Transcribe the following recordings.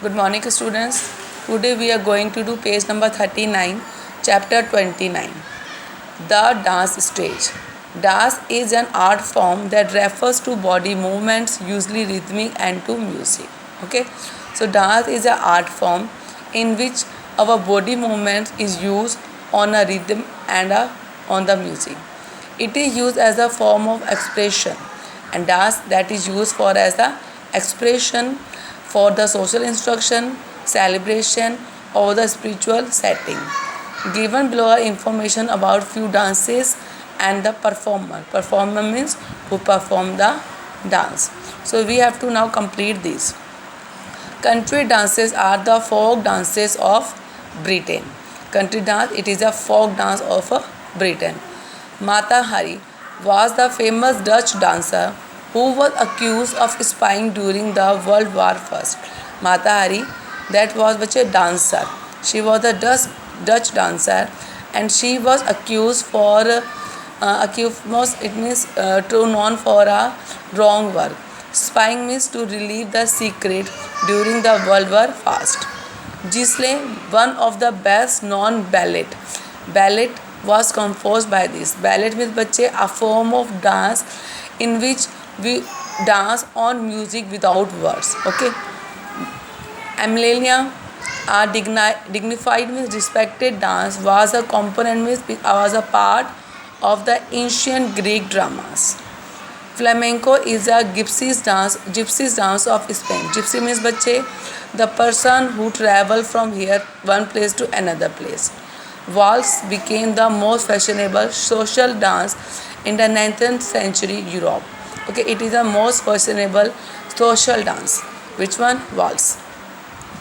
Good morning, students. Today we are going to do page number 39, chapter 29. The dance stage. Dance is an art form that refers to body movements, usually rhythmic, and to music. Okay, so dance is an art form in which our body movement is used on a rhythm and on the music. It is used as a form of expression, and dance that is used for as a expression for the social instruction, celebration, or the spiritual setting. Given below are information about few dances and the performer. Performer means who perform the dance. So we have to now complete this. Country dances are the folk dances of Britain. Country dance, it is a folk dance of Britain. Mata Hari was the famous Dutch dancer who was accused of spying during the World War I. Mata Hari, that was a dancer. She was a Dutch dancer, and she was accused for it means to known for a wrong work. Spying means to relieve the secret during the World War I. Gisle, one of the best known ballet. Ballet was composed by this. Ballet means बच्चे a form of dance in which we dance on music without words. Okay. Amelia, a dignified means respected dance, was a component means was a part of the ancient Greek dramas. Flamenco is a gypsies dance of Spain. Gypsy means बच्चे the person who travel from here one place to another place. Waltz became the most fashionable social dance in the 19th century Europe. Okay, it is the most fashionable social dance. Which one? Waltz.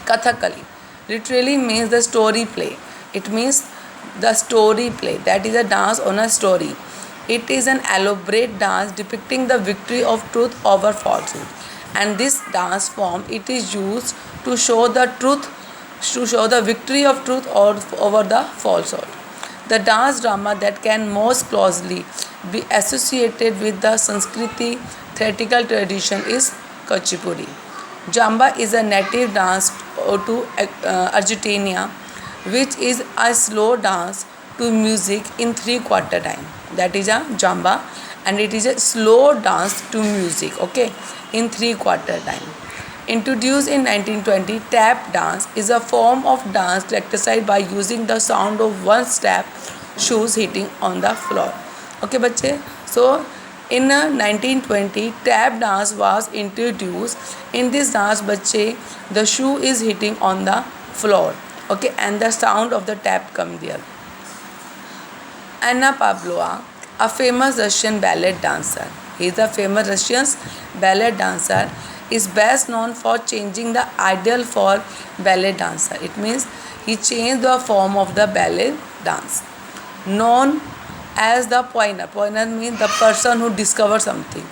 Kathakali literally means the story play. It means the story play. That is a dance on a story. It is an elaborate dance depicting the victory of truth over falsehood. And this dance form, it is used to show the truth, to show the victory of truth over the falsehood. The dance drama that can most closely be associated with the Sanskriti theatrical tradition is Kuchipudi. Jamba is a native dance to Argentina, which is a slow dance to music in 3/4 time. That is a Jamba, and it is a slow dance to music, okay, in 3/4 time. Introduced in 1920, tap dance is a form of dance characterized by using the sound of one step shoes hitting on the floor. Okay, बच्चे. So in 1920, tap dance was introduced. In this dance, बच्चे, the shoe is hitting on the floor. Okay, and the sound of the tap come there. Anna Pavlova, a famous Russian ballet dancer. He is a famous Russian ballet dancer. Is best known for changing the ideal for ballet dancer. It means he changed the form of the ballet dance. Known as the pioneer. Pioneer means the person who discovered something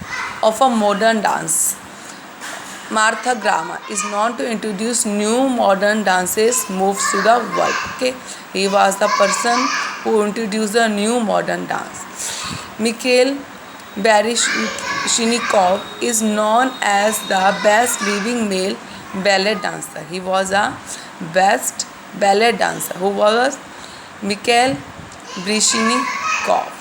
of a modern dance. Martha Graham is known to introduce new modern dances moves to the world. Okay, he was the person who introduced the new modern dance. Mikhail Baryshnikov is known as the best living male ballet dancer. He was a best ballet dancer. Who was Mikhail Baryshnikov?